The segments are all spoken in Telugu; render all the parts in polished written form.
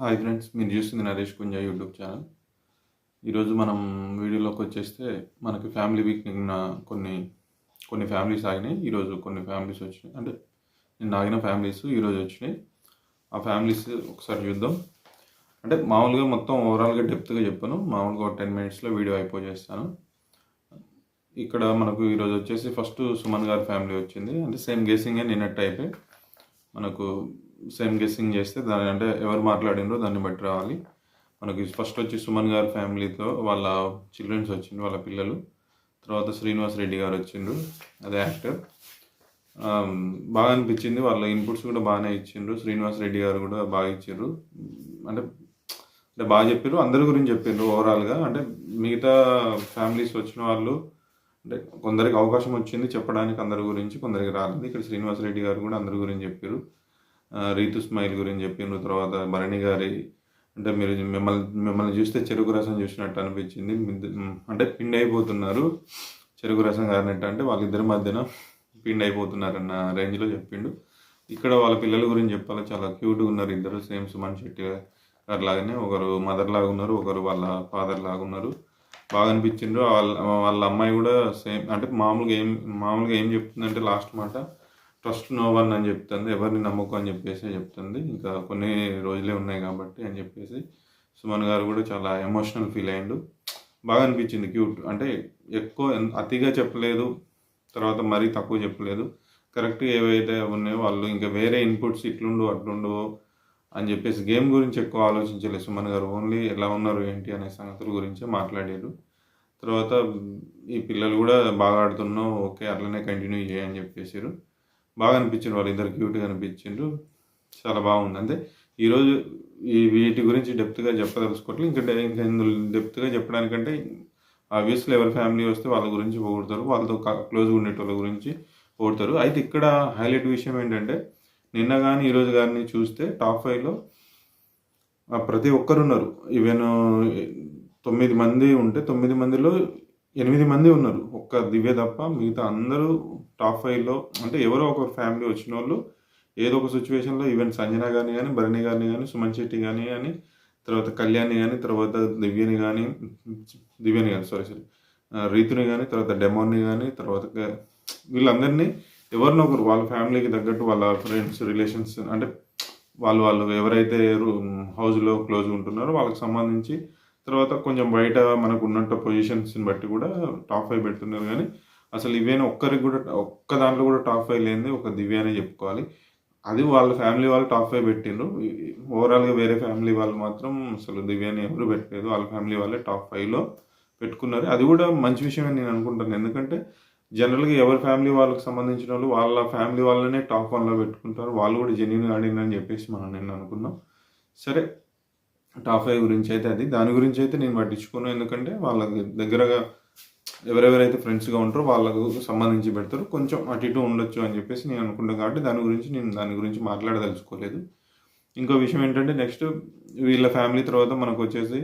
హాయ్ ఫ్రెండ్స్, మీరు చూస్తుంది నరేష్ కుంజ యూట్యూబ్ ఛానల్. ఈరోజు మనం వీడియోలోకి వచ్చేస్తే మనకి ఫ్యామిలీ వీక్ నిన్న కొన్ని కొన్ని ఫ్యామిలీస్ ఆగినాయి. ఈరోజు కొన్ని ఫ్యామిలీస్ వచ్చినాయి. అంటే నిన్న ఆగిన ఫ్యామిలీస్ ఈరోజు వచ్చినాయి. ఆ ఫ్యామిలీస్ ఒకసారి చూద్దాం. అంటే మామూలుగా మొత్తం ఓవరాల్గా డెప్త్గా చెప్పాను. మామూలుగా ఒక 10 మినిట్స్లో వీడియో అయిపోయేస్తాను. ఇక్కడ మనకు ఈరోజు వచ్చేసి ఫస్ట్ సుమన్ గారి ఫ్యామిలీ వచ్చింది. అంటే సేమ్ గెస్సింగే నిన్న టైపే. మనకు సేమ్ గెస్సింగ్ చేస్తే దాని అంటే ఎవరు మాట్లాడిండ్రో దాన్ని బట్టి రావాలి. మనకి ఫస్ట్ వచ్చి సుమన్ గారి ఫ్యామిలీతో వాళ్ళ చిల్డ్రన్స్ వచ్చిండ్రు, వాళ్ళ పిల్లలు. తర్వాత శ్రీనివాస్ రెడ్డి గారు వచ్చిండ్రు, అదే యాక్టర్. బాగా అనిపించింది. వాళ్ళ ఇన్పుట్స్ కూడా బాగానే ఇచ్చిండ్రు. శ్రీనివాస్ రెడ్డి గారు కూడా బాగా ఇచ్చిండ్రు. అంటే అంటే బాగా చెప్పారు. అందరి గురించి చెప్పిండ్రు ఓవరాల్గా. అంటే మిగతా ఫ్యామిలీస్ వచ్చిన వాళ్ళు అంటే కొందరికి అవకాశం వచ్చింది చెప్పడానికి అందరి గురించి, కొందరికి రాలేదు. ఇక్కడ శ్రీనివాస్ రెడ్డి గారు కూడా అందరి గురించి చెప్పారు. రీతు స్మైల్ గురించి చెప్పిండ్రు. తర్వాత భరణి గారి అంటే మీరు మిమ్మల్ని చూస్తే చెరుకు రసం చూసినట్టు అనిపించింది. అంటే పిండి అయిపోతున్నారు చెరుకు రసం గారినట్టు, అంటే వాళ్ళిద్దరి మధ్యన పిండి అయిపోతున్నారన్న రేంజ్లో చెప్పిండు. ఇక్కడ వాళ్ళ పిల్లల గురించి చెప్పాలి. చాలా క్యూట్గా ఉన్నారు ఇద్దరు. సేమ్ సుమన్ శెట్టి గారు లాగానే, ఒకరు మదర్ లాగా ఉన్నారు, ఒకరు వాళ్ళ ఫాదర్ లాగా ఉన్నారు. బాగా అనిపించిండ్రు. వాళ్ళ అమ్మాయి కూడా సేమ్. అంటే మామూలుగా ఏం చెప్తుందంటే లాస్ట్ మాట ట్రస్ట్ నో వన్ అని చెప్తుంది. ఎవరిని నమ్మకం అని చెప్పేసి చెప్తుంది. ఇంకా కొన్ని రోజులే ఉన్నాయి కాబట్టి అని చెప్పేసి సుమన్ గారు కూడా చాలా ఎమోషనల్ ఫీల్ అయ్యిండు. బాగా అనిపించింది, క్యూట్. అంటే ఎక్కువ అతిగా చెప్పలేదు, తర్వాత మరీ తక్కువ చెప్పలేదు. కరెక్ట్గా ఏవైతే ఉన్నాయో వాళ్ళు ఇంకా వేరే ఇన్పుట్స్ ఇట్లుండు అట్లుండు అని చెప్పేసి గేమ్ గురించి ఎక్కువ ఆలోచించలేదు సుమన్ గారు. ఓన్లీ ఎలా ఉన్నారు ఏంటి అనే సంగతుల గురించే మాట్లాడారు. తర్వాత ఈ పిల్లలు కూడా బాగా ఆడుతున్నావు, ఓకే అట్లనే కంటిన్యూ చేయని చెప్పేసారు. బాగా అనిపించింది. వాళ్ళు ఇద్దరు క్యూట్గా అనిపించిండ్రు. చాలా బాగుంది. అంటే ఈరోజు వీటి గురించి డెప్త్గా చెప్పదలుచుకోవట్లేదు. ఇంకా ఇందులో డెప్త్గా చెప్పడానికంటే ఆబ్వియస్లీ ఎవరి ఫ్యామిలీ వస్తే వాళ్ళ గురించి పొగుడతారు, వాళ్ళతో క్లోజ్గా ఉండేటోళ్ళ గురించి పొగుడతారు. అయితే ఇక్కడ హైలైట్ విషయం ఏంటంటే నిన్న కానీ ఈరోజు కానీ చూస్తే టాప్ 5లో ప్రతి ఒక్కరు ఉన్నారు. ఈవెన్ 9 మంది ఉంటే 9 మందిలో 8 మంది ఉన్నారు. ఒక్క దివ్య తప్ప మిగతా అందరూ టాప్ 5లో. అంటే ఎవరో ఒక ఫ్యామిలీ వచ్చిన వాళ్ళు ఏదో ఒక సిచ్యువేషన్లో ఈవెన్ సంజన గారిని కానీ, భరణి గారిని కానీ, సుమన్ శెట్టి కానీ తర్వాత కళ్యాణ్ని కానీ, తర్వాత దివ్యని కానీ రీతుని కానీ, తర్వాత డెమోన్ని కానీ, తర్వాత వీళ్ళందరినీ ఎవరినో ఒకరు వాళ్ళ ఫ్యామిలీకి తగ్గట్టు వాళ్ళ ఫ్రెండ్స్ రిలేషన్స్ అంటే వాళ్ళు ఎవరైతే హౌస్లో క్లోజ్గా ఉంటున్నారో వాళ్ళకి సంబంధించి, తర్వాత కొంచెం బయట మనకు ఉన్నట్టు పొజిషన్స్ని బట్టి కూడా టాప్ 5 పెడుతున్నారు. కానీ అసలు ఇవేనా ఒక్కరికి కూడా ఒక్క దాంట్లో కూడా టాప్ 5 లేనిది ఒక దివ్య అనే చెప్పుకోవాలి. అది వాళ్ళ ఫ్యామిలీ వాళ్ళు టాప్ 5 పెట్టిండ్రు. ఓవరాల్గా వేరే ఫ్యామిలీ వాళ్ళు మాత్రం అసలు దివ్యని ఎవరు పెట్టలేదు. వాళ్ళ ఫ్యామిలీ వాళ్ళే టాప్ 5లో పెట్టుకున్నారు. అది కూడా మంచి విషయమే నేను అనుకుంటాను. ఎందుకంటే జనరల్గా ఎవరి ఫ్యామిలీ వాళ్ళకి సంబంధించిన వాళ్ళు వాళ్ళ ఫ్యామిలీ వాళ్ళనే టాప్ 1లో పెట్టుకుంటారు. వాళ్ళు కూడా జెన్యూన్గా ఆడిందని చెప్పేసి మనం నిన్న అనుకున్నాం. సరే, టాప్ 5 గురించి అయితే అది, దాని గురించి అయితే నేను పట్టించుకున్నాను. ఎందుకంటే వాళ్ళకి దగ్గరగా ఎవరెవరైతే ఫ్రెండ్స్గా ఉంటారో వాళ్ళకు సంబంధించి పెడతారు. కొంచెం అటు ఇటు ఉండొచ్చు అని చెప్పేసి నేను అనుకుంటాను. కాబట్టి దాని గురించి మాట్లాడదలుచుకోలేదు. ఇంకో విషయం ఏంటంటే నెక్స్ట్ వీళ్ళ ఫ్యామిలీ తర్వాత మనకు వచ్చేసి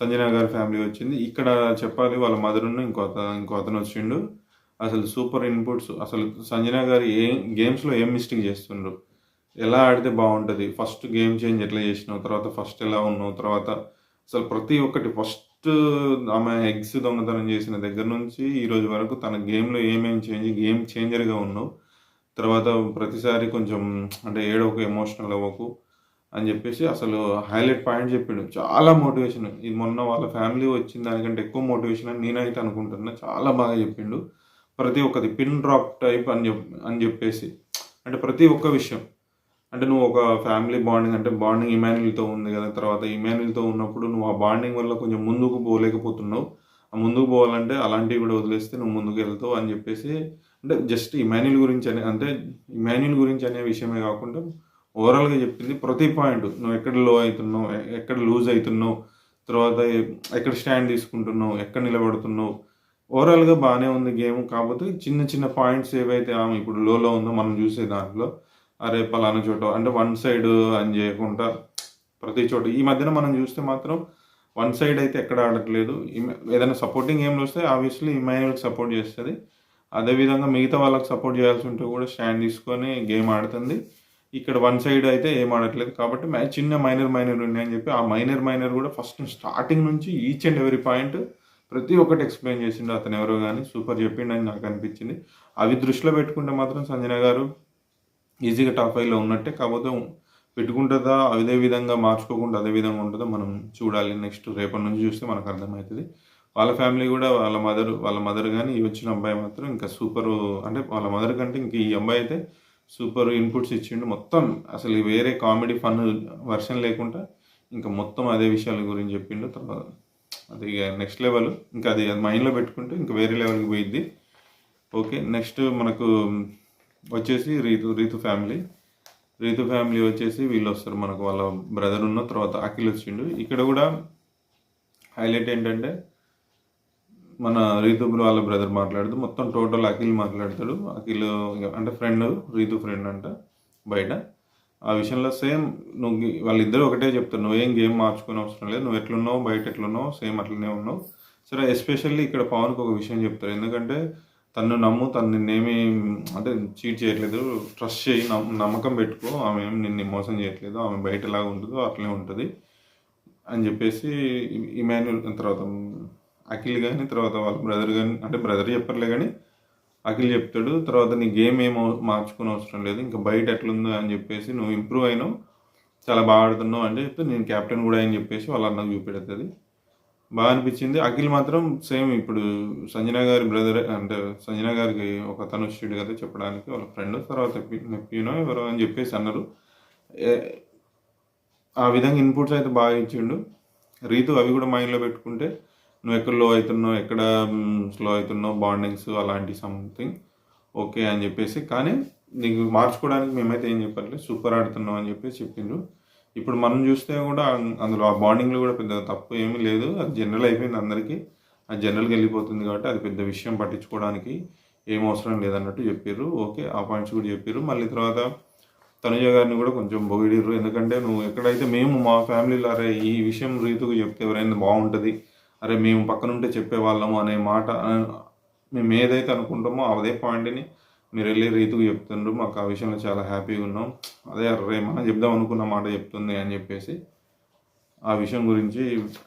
సంజన గారి ఫ్యామిలీ వచ్చింది. ఇక్కడ చెప్పాలి వాళ్ళ మదరును ఇంకో అతను వచ్చిండు. అసలు సూపర్ ఇన్పుట్స్. అసలు సంజన గారు గేమ్స్లో ఏం మిస్టేక్ చేస్తుండ్రు, ఎలా ఆడితే బాగుంటుంది, ఫస్ట్ గేమ్ చేంజ్ ఎట్లా చేసినావు, తర్వాత ఫస్ట్ ఎలా ఉన్నావు, తర్వాత అసలు ప్రతి ఒక్కటి ఫస్ట్ ఆమె ఎగ్స్ దొంగతనం చేసిన దగ్గర నుంచి ఈరోజు వరకు తన గేమ్లో ఏమేమి గేమ్ చేంజర్గా ఉన్నావు. తర్వాత ప్రతిసారి కొంచెం అంటే ఏడవకు, ఎమోషనల్ అవ్వకు అని చెప్పేసి అసలు హైలైట్ పాయింట్ చెప్పిండు. చాలా మోటివేషన్. ఇది మొన్న వాళ్ళ ఫ్యామిలీ వచ్చిన దానికంటే ఎక్కువ మోటివేషన్ అని నేనైతే అనుకుంటున్నా. చాలా బాగా చెప్పిండు. ప్రతి ఒక్కటి పిన్ డ్రాప్ టైప్ అని చెప్పేసి అంటే ప్రతి ఒక్క విషయం. అంటే నువ్వు ఒక ఫ్యామిలీ బాండింగ్ అంటే బాండింగ్ ఇమాన్యుల్తో ఉంది కదా, తర్వాత ఇమాన్యుల్తో ఉన్నప్పుడు నువ్వు ఆ బాండింగ్ వల్ల కొంచెం ముందుకు పోలేకపోతున్నావు. ఆ ముందుకు పోవాలంటే అలాంటివి కూడా వదిలేస్తే నువ్వు ముందుకు వెళ్తావు అని చెప్పేసి అంటే జస్ట్ ఇమాన్యుల్ గురించి అనే విషయమే కాకుండా ఓవరాల్గా చెప్పింది. ప్రతి పాయింట్ నువ్వు ఎక్కడ లో అవుతున్నావు, ఎక్కడ లూజ్ అవుతున్నావు, తర్వాత ఎక్కడ స్టాండ్ తీసుకుంటున్నావు, ఎక్కడ నిలబడుతున్నావు, ఓవరాల్గా బాగానే ఉంది గేమ్. కాకపోతే చిన్న చిన్న పాయింట్స్ ఏవైతే ఆమె ఇప్పుడు లోలో ఉందో మనం చూసే దాంట్లో, అరే పలానా చోట అంటే వన్ సైడ్ అని చేయకుండా ప్రతి చోట ఈ మధ్యన మనం చూస్తే మాత్రం వన్ సైడ్ అయితే ఎక్కడ ఆడట్లేదు. ఏదైనా సపోర్టింగ్ గేమ్లు వస్తే ఆబ్వియస్లీ ఇమాన్యుల్కి సపోర్ట్ చేస్తుంది. అదేవిధంగా మిగతా వాళ్ళకి సపోర్ట్ చేయాల్సి ఉంటే కూడా స్టాండ్ తీసుకొని గేమ్ ఆడుతుంది. ఇక్కడ వన్ సైడ్ అయితే ఏం ఆడట్లేదు. కాబట్టి చిన్న మైనర్ ఉన్నాయని చెప్పి ఆ మైనర్ కూడా ఫస్ట్ స్టార్టింగ్ నుంచి ఈచ్ అండ్ ఎవరీ పాయింట్ ప్రతి ఒక్కటి ఎక్స్ప్లెయిన్ చేసిండు. అతను ఎవరో కానీ సూపర్ చెప్పిండని నాకు అనిపించింది. అవి దృష్టిలో పెట్టుకుంటే మాత్రం సంజన గారు ఈజీగా టాప్ 5లో ఉన్నట్టే. కాకపోతే పెట్టుకుంటుందా అదే విధంగా మార్చుకోకుండా అదే విధంగా ఉంటుందో మనం చూడాలి. నెక్స్ట్ రేపటి నుంచి చూస్తే మనకు అర్థమవుతుంది. వాళ్ళ ఫ్యామిలీ కూడా వాళ్ళ మదర్ కానీ ఈ వచ్చిన అబ్బాయి మాత్రం ఇంకా సూపర్. అంటే వాళ్ళ మదర్ కంటే ఇంక ఈ అబ్బాయి అయితే సూపర్ ఇన్పుట్స్ ఇచ్చిండు. మొత్తం అసలు వేరే కామెడీ ఫన్ వర్షన్ లేకుండా ఇంకా మొత్తం అదే విషయాల గురించి చెప్పిండు. తర్వాత అది ఇక నెక్స్ట్ లెవెల్. ఇంకా అది మైండ్లో పెట్టుకుంటే ఇంకా వేరే లెవెల్కి పోయిద్ది. ఓకే, నెక్స్ట్ మనకు వచ్చేసి రీతు ఫ్యామిలీ వచ్చేసి వీళ్ళు వస్తారు మనకు. వాళ్ళ బ్రదర్ ఉన్న తర్వాత అఖిల్ వచ్చిండు. ఇక్కడ కూడా హైలైట్ ఏంటంటే మన రీతు వాళ్ళ బ్రదర్ మాట్లాడుతూ మొత్తం టోటల్ అఖిల్ మాట్లాడతాడు. అఖిల్ అంటే రీతు ఫ్రెండ్ అంట బయట. ఆ విషయంలో సేమ్ వాళ్ళిద్దరూ ఒకటే చెప్తారు, నువ్వేం గేమ్ మార్చుకునే అవసరం లేదు, నువ్వు ఎట్లున్నావు బయట ఎట్లున్నావు సేమ్ అట్లనే ఉన్నావు. సరే, ఎస్పెషల్లీ ఇక్కడ పవన్కి ఒక విషయం చెప్తారు. ఎందుకంటే తను నమ్ము, తను నిన్నేమి అంటే చీట్ చేయట్లేదు, ట్రస్ట్ చేయి, నమ్మకం పెట్టుకో, ఆమె ఏమి నిన్ను మోసం చేయట్లేదు, ఆమె బయట ఎలాగ ఉంటుందో అట్లనే ఉంటుంది అని చెప్పేసి ఇమాన్యుల్ తర్వాత అఖిల్ కానీ తర్వాత వాళ్ళ బ్రదర్ కానీ, అంటే బ్రదర్ చెప్పర్లే కానీ అఖిల్ చెప్తాడు. తర్వాత నీ గేమ్ ఏమో మార్చుకునే అవసరం లేదు, ఇంకా బయట ఎట్లుందో అని చెప్పేసి నువ్వు ఇంప్రూవ్ అయినావు, చాలా బాగా ఆడుతున్నావు అని చెప్తే నేను క్యాప్టెన్ కూడా అని చెప్పేసి వాళ్ళ అన్నకు చూపెడుతుంది. బాగా అనిపించింది. అఖిల్ మాత్రం సేమ్ ఇప్పుడు సంజన గారి బ్రదర్, అంటే సంజన గారికి ఒక తను వచ్చాడు కదా చెప్పడానికి వాళ్ళ ఫ్రెండ్, తర్వాత నెప్యూనో ఎవరో అని చెప్పేసి అన్నారు. ఆ విధంగా ఇన్పుట్స్ అయితే బాగా ఇచ్చిండు. రీతు అవి కూడా మైండ్లో పెట్టుకుంటే నువ్వు ఎక్కడ లో అవుతున్నావు, ఎక్కడ స్లో అవుతున్నావు, బాండింగ్స్ అలాంటి సంథింగ్ ఓకే అని చెప్పేసి. కానీ నీకు మార్చుకోవడానికి మేమైతే ఏం చెప్పట్లేదు, సూపర్ ఆడుతున్నావు అని చెప్పేసి చెప్పిండ్రు. ఇప్పుడు మనం చూస్తే కూడా అందులో ఆ బాండింగ్లో కూడా పెద్ద తప్పు ఏమీ లేదు, అది జనరల్ అయిపోయింది అందరికీ, అది జనరల్గా వెళ్ళిపోతుంది కాబట్టి అది పెద్ద విషయం పట్టించుకోవడానికి ఏం అవసరం లేదన్నట్టు చెప్పారు. ఓకే, ఆ పాయింట్స్ కూడా చెప్పారు. మళ్ళీ తర్వాత తనుజ గారిని కూడా కొంచెం పొగిడిర్రు. ఎందుకంటే నువ్వు ఎక్కడైతే మేము మా ఫ్యామిలీలో అరే ఈ విషయం రీతుకు చెప్తే ఎవరైనా బాగుంటుంది, అరే మేము పక్కనుంటే చెప్పేవాళ్ళము అనే మాట మేము ఏదైతే అనుకుంటామో అదే పాయింట్ని మీరు వెళ్ళి రీతుకు చెప్తుండ్రు, మాకు ఆ విషయంలో చాలా హ్యాపీగా ఉన్నాం, అదే అరే మనం చెప్దాం అనుకున్న మాట చెప్తుంది అని చెప్పేసి ఆ విషయం గురించి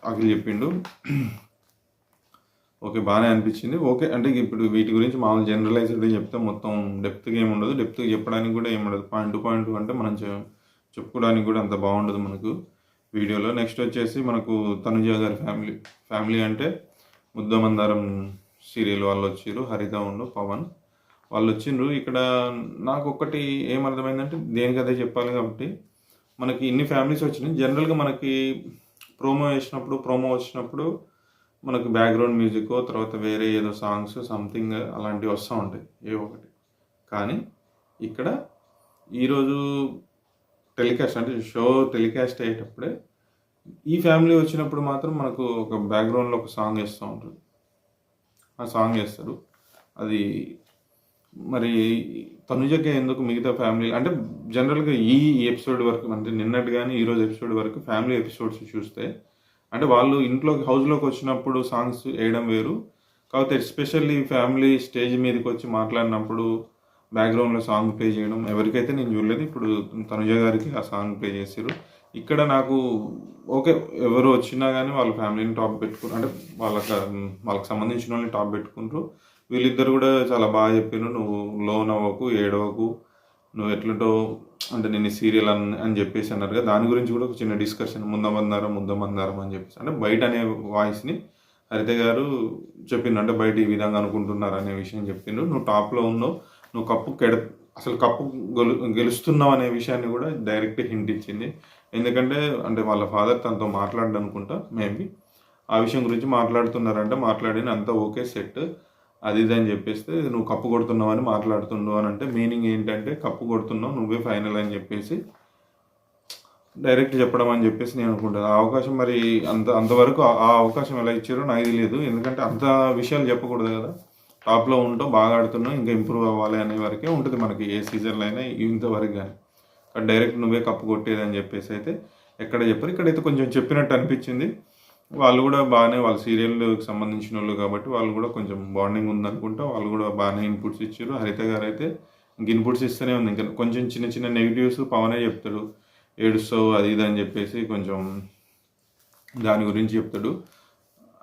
అఖిల్ చెప్పిండు. ఓకే, బాగానే అనిపించింది. ఓకే, అంటే ఇప్పుడు వీటి గురించి మామూలు జనరలైజ్డ్ చెప్తే మొత్తం డెప్త్గా ఏమి ఉండదు, డెప్త్గా చెప్పడానికి కూడా ఏమి ఉండదు, పాయింట్ టు పాయింట్ అంటే మనం చెప్పుకోవడానికి కూడా అంత బాగుండదు మనకు వీడియోలో. నెక్స్ట్ వచ్చేసి మనకు తనుజ గారి ఫ్యామిలీ అంటే ముద్దమందారం సీరియల్ వాళ్ళు వచ్చిర్రు, హరిత ఉండు పవన్ వాళ్ళు వచ్చిండ్రు. ఇక్కడ నాకు ఒకటి ఏమర్థమైందంటే దేనికి అదే చెప్పాలి కాబట్టి మనకి ఇన్ని ఫ్యామిలీస్ వచ్చినాయి. జనరల్గా మనకి ప్రోమో వచ్చినప్పుడు మనకు బ్యాక్గ్రౌండ్ మ్యూజిక్ తర్వాత వేరే ఏదో సాంగ్స్ సంథింగ్ అలాంటివి వస్తూ ఉంటాయి ఏ ఒకటి. కానీ ఇక్కడ ఈరోజు టెలికాస్ట్ అంటే షో టెలికాస్ట్ అయ్యేటప్పుడే ఈ ఫ్యామిలీ వచ్చినప్పుడు మాత్రం మనకు ఒక బ్యాక్గ్రౌండ్లో ఒక సాంగ్ వేస్తూ ఉంటుంది. ఆ సాంగ్ వేస్తారు. అది మరి తనుజకి ఎందుకు మిగతా ఫ్యామిలీ అంటే జనరల్గా ఈ ఎపిసోడ్ వరకు అంటే నిన్నటి కానీ ఈరోజు ఎపిసోడ్ వరకు ఫ్యామిలీ ఎపిసోడ్స్ చూస్తే అంటే వాళ్ళు హౌస్లోకి వచ్చినప్పుడు సాంగ్స్ వేయడం వేరు. కాకపోతే ఎస్పెషల్లీ ఫ్యామిలీ స్టేజ్ మీదకి వచ్చి మాట్లాడినప్పుడు బ్యాక్గ్రౌండ్లో సాంగ్ ప్లే చేయడం ఎవరికైతే నేను చూడలేదు. ఇప్పుడు తనుజ గారికి ఆ సాంగ్ ప్లే చేశారు. ఇక్కడ నాకు ఓకే, ఎవరు వచ్చినా కానీ వాళ్ళ ఫ్యామిలీని టాప్ పెట్టుకుని అంటే వాళ్ళకి సంబంధించిన వాళ్ళని టాప్ పెట్టుకుంటారు. వీళ్ళిద్దరు కూడా చాలా బాగా చెప్పారు, నువ్వు లోన్ అవ్వకు, ఏడవకు, నువ్వు ఎట్లుంటావు అంటే నేను సీరియల్ అని చెప్పేసి అన్నారు కదా. దాని గురించి కూడా ఒక చిన్న డిస్కషన్, ముద్దమందారం అని చెప్పేసి అంటే బయట అనే వాయిస్ని హరిత గారు చెప్పిండు. అంటే బయట ఈ విధంగా అనుకుంటున్నారు అనే విషయం చెప్పిండు. నువ్వు టాప్లో ఉన్నావు, నువ్వు కప్పు గెలుస్తున్నావు అనే విషయాన్ని కూడా డైరెక్ట్ హింట్ ఇచ్చింది. ఎందుకంటే అంటే వాళ్ళ ఫాదర్ తనతో మాట్లాడనుకుంటా మేబీ ఆ విషయం గురించి మాట్లాడిన అంతా ఓకే సెట్ అది ఇది అని చెప్పేస్తే నువ్వు కప్పు కొడుతున్నావు అని మాట్లాడుతున్నావు అని అంటే మీనింగ్ ఏంటంటే కప్పు కొడుతున్నావు నువ్వే ఫైనల్ అని చెప్పేసి డైరెక్ట్ చెప్పడం అని చెప్పేసి నేను అనుకుంటాను. ఆ అవకాశం మరి అంతవరకు ఆ అవకాశం ఎలా ఇచ్చారో నాకు తెలియదు. ఎందుకంటే అంత విషయాలు చెప్పకూడదు కదా. టాప్లో ఉంటావు, బాగా ఆడుతున్నావు, ఇంకా ఇంప్రూవ్ అవ్వాలి అనే వరకే ఉంటుంది మనకి ఏ సీజన్లో అయినా ఇంతవరకు. కానీ డైరెక్ట్ నువ్వే కప్పు కొట్టేది అని చెప్పేసి అయితే ఎక్కడ చెప్పారు. ఇక్కడైతే కొంచెం చెప్పినట్టు అనిపించింది. వాళ్ళు కూడా బాగానే వాళ్ళ సీరియల్కి సంబంధించిన వాళ్ళు కాబట్టి వాళ్ళు కూడా కొంచెం బాండింగ్ ఉందనుకుంటా వాళ్ళు కూడా బాగానే ఇన్పుట్స్ ఇచ్చారు. హరిత గారు అయితే ఇంక ఇన్పుట్స్ ఇస్తూనే ఉంది. ఇంకా కొంచెం చిన్న చిన్న నెగిటివ్స్ పవనే చెప్తాడు, ఏడుస్తావు అది ఇది అని చెప్పేసి కొంచెం దాని గురించి చెప్తాడు.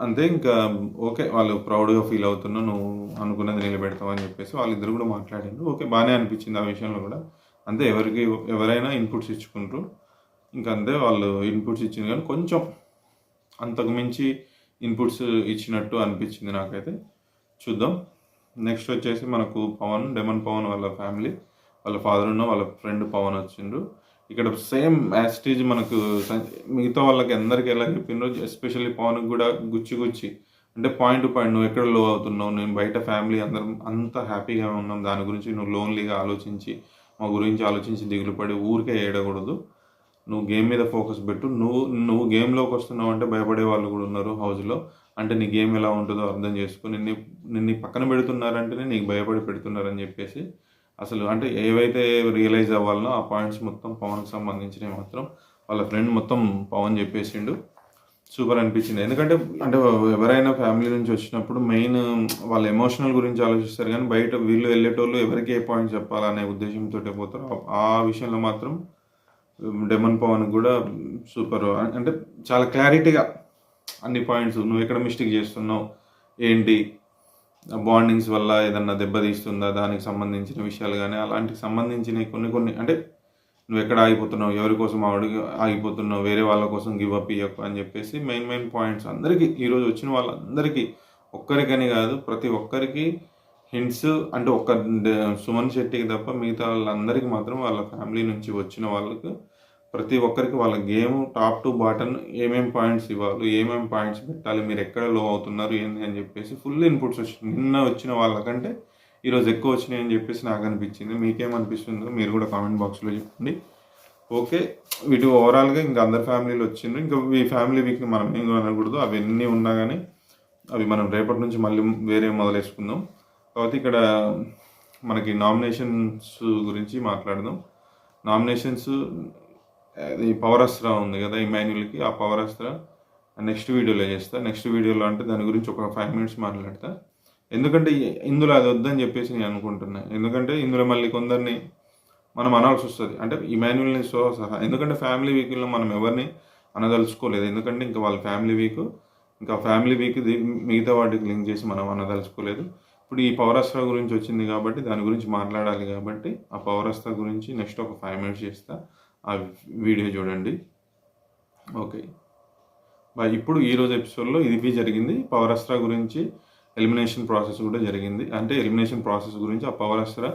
అంతే ఇంకా ఓకే, వాళ్ళు ప్రౌడ్గా ఫీల్ అవుతున్నా, నువ్వు అనుకున్నది నిలబెడతావు అని చెప్పేసి వాళ్ళిద్దరు కూడా మాట్లాడారు. ఓకే, బాగానే అనిపించింది ఆ విషయంలో కూడా. అంతే, ఎవరైనా ఇన్పుట్స్ ఇచ్చుకుంటారు. ఇంకా అంతే, వాళ్ళు ఇన్పుట్స్ ఇచ్చింది కానీ కొంచెం అంతకు మించి ఇన్పుట్స్ ఇచ్చినట్టు అనిపించింది నాకైతే. చూద్దాం. నెక్స్ట్ వచ్చేసి మనకు డెమన్ పవన్ వాళ్ళ ఫ్యామిలీ, వాళ్ళ ఫాదర్ వాళ్ళ ఫ్రెండ్ పవన్ వచ్చిండ్రు. ఇక్కడ సేమ్ యాస్టీజ్ మనకు మిగతా వాళ్ళకి అందరికి ఎలా చెప్పిండ్రో, ఎస్పెషల్లీ పవన్కి కూడా గుచ్చి అంటే పాయింట్ టు పాయింట్, నువ్వు ఎక్కడ లో అవుతున్నావు, నేను బయట ఫ్యామిలీ అందరం అంతా హ్యాపీగా ఉన్నాం, దాని గురించి నువ్వు లోన్లీగా ఆలోచించి మా గురించి ఆలోచించి దిగులు పడి ఊరికే ఏడకూడదు. నువ్వు గేమ్ మీద ఫోకస్ పెట్టు. నువ్వు గేమ్లోకి వస్తున్నావు అంటే భయపడే వాళ్ళు కూడా ఉన్నారు హౌస్లో. అంటే నీ గేమ్ ఎలా ఉంటుందో అర్థం చేసుకుని నిన్ను పక్కన పెడుతున్నారంటేనే నీకు భయపడి పెడుతున్నారని చెప్పేసి, అసలు అంటే ఏవైతే రియలైజ్ అవ్వాలనో ఆ పాయింట్స్ మొత్తం పవన్కి సంబంధించినవి మాత్రం వాళ్ళ ఫ్రెండ్ మొత్తం పవన్ చెప్పేసిండు. సూపర్ అనిపించింది. ఎందుకంటే అంటే ఎవరైనా ఫ్యామిలీ నుంచి వచ్చినప్పుడు మెయిన్ వాళ్ళ ఎమోషనల్ గురించి ఆలోచిస్తారు, కానీ బయట వీళ్ళు వెళ్ళేటోళ్ళు ఎవరికి ఏ పాయింట్ చెప్పాలనే ఉద్దేశంతో పోతారు. ఆ విషయంలో మాత్రం డెమన్ పవన్ కూడా సూపర్. అంటే చాలా క్లారిటీగా అన్ని పాయింట్స్, నువ్వు ఎక్కడ మిస్టేక్ చేస్తున్నావు, ఏంటి బాండింగ్స్ వల్ల ఏదన్నా దెబ్బతీస్తుందా, దానికి సంబంధించిన విషయాలు కానీ అలాంటికి సంబంధించిన కొన్ని అంటే నువ్వు ఎక్కడ ఆగిపోతున్నావు, ఎవరి కోసం ఆగిపోతున్నావు, వేరే వాళ్ళ కోసం గివ్ అప్ ఇవ్వకు అని చెప్పేసి మెయిన్ పాయింట్స్ అందరికీ, ఈరోజు వచ్చిన వాళ్ళందరికీ, ఒక్కరికని కాదు ప్రతి ఒక్కరికి హింట్స్. అంటే ఒక్క సుమన్ శెట్టికి తప్ప మిగతా వాళ్ళందరికీ మాత్రం వాళ్ళ ఫ్యామిలీ నుంచి వచ్చిన వాళ్ళకు ప్రతి ఒక్కరికి వాళ్ళ గేమ్ టాప్ టు బాటమ్ ఏమేం పాయింట్స్ ఇవ్వాలి, ఏమేం పాయింట్స్ పెట్టాలి, మీరు ఎక్కడ లో అవుతున్నారు ఏంటి అని చెప్పేసి ఫుల్ ఇన్పుట్స్ వచ్చినాయి. నిన్న వచ్చిన వాళ్ళకంటే ఈరోజు ఎక్కువ వచ్చినాయి అని చెప్పేసి నాకు అనిపించింది. మీకేమనిపిస్తుందో మీరు కూడా కామెంట్ బాక్స్లో చెప్పండి. ఓకే, వీటి ఓవరాల్గా ఇంకా అందరి ఫ్యామిలీలు వచ్చిండ్రు. ఇంకా ఈ ఫ్యామిలీ వీక్ని మనం ఏం అనకూడదు, అవన్నీ ఉన్నా కానీ అవి మనం రేపటి నుంచి మళ్ళీ వేరే మొదలేసుకుందాం. కాబట్టి ఇక్కడ మనకి నామినేషన్స్ గురించి మాట్లాడదాం. నామినేషన్స్ అది పవర్ అస్త్రా ఉంది కదా ఇమాన్యుల్కి, ఆ పవర్ అస్త్రా నెక్స్ట్ వీడియోలో చేస్తా. నెక్స్ట్ వీడియోలో అంటే దాని గురించి ఒక 5 minutes మాట్లాడతా. ఎందుకంటే ఇందులో అది వద్దని చెప్పేసి నేను అనుకుంటున్నాను. ఎందుకంటే ఇందులో మళ్ళీ కొందరిని మనం అనాల్సి వస్తుంది, అంటే ఇమాన్యుల్ని సహా. ఎందుకంటే ఫ్యామిలీ వీక్లో మనం ఎవరిని అనదలుచుకోలేదు, ఎందుకంటే ఇంకా వాళ్ళ ఫ్యామిలీ వీక్, ఇంకా ఫ్యామిలీ వీక్ మిగతా వాటికి లింక్ చేసి మనం అనదలుచుకోలేదు. ఇప్పుడు ఈ పవర్ అస్త్రా గురించి వచ్చింది కాబట్టి దాని గురించి మాట్లాడాలి, కాబట్టి ఆ పవర్ అస్త్రా గురించి నెక్స్ట్ ఒక 5 minutes చేస్తా. ఆ వీడియో చూడండి. Okay bye. ఇప్పుడు ఈరోజు ఎపిసోడ్లో ఇది జరిగింది. పవర్ అస్త్రా గురించి ఎలిమినేషన్ ప్రాసెస్ కూడా జరిగింది. అంటే ఎలిమినేషన్ ప్రాసెస్ గురించి ఆ పవర్ అస్త్రా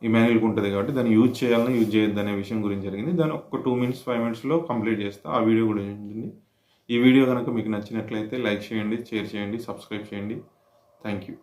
ఇమాన్యుల్కి ఉంటుంది కాబట్టి దాన్ని యూజ్ చేయాలని యూజ్ చేయొద్దు అనే విషయం గురించి జరిగింది. దాన్ని ఒక 2 minutes 5 minutesలో కంప్లీట్ చేస్తా. ఆ వీడియో కూడా ఉంటుంది. ఈ వీడియో కనుక మీకు నచ్చినట్లయితే లైక్ చేయండి, షేర్ చేయండి, సబ్స్క్రైబ్ చేయండి. Thank you.